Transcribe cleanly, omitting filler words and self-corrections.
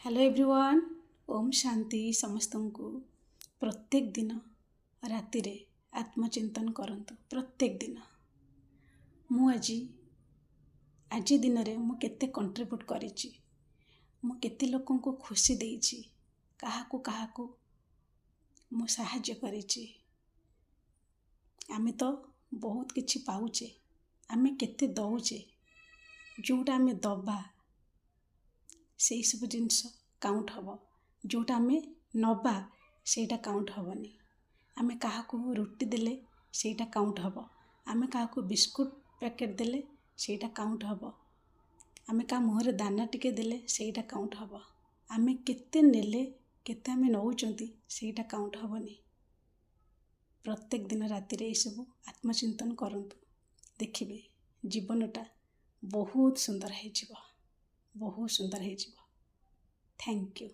Hello everyone. Om Shanti समस्तंकु। प्रत्येक दिन राति रे आत्मचिंतन करंतु। प्रत्येक दिन मु आज दिन रे मु केते कंट्रीब्यूट करिछि, मु केते लोकन को खुशी देइछि, काहाकू मु साहाय्य करिछि। आमे तो बहुत किछि पाउचे, आमे केते दउचे, जोटा आमे दबा से सब जिनस काउंट हब, जोटा आमे नबा सेटा काउंट हबनी। आमे काहाकू रुटी देले सेटा काउंट हब, आमे काहाकू बिस्कुट पैकेट देले सेटा काउंट हब, आमे का मुहरे दाना टिके देले सेटा काउंट हब। आमे केते नेले केते आमे नउचंती सेटा काउंट हबनी। प्रत्येक दिन राति रे सब आत्मचिंतन करंतु, देखिबे जीवनटा बहुत सुंदर है जीव, बहुत सुंदर है जीव। Thank you.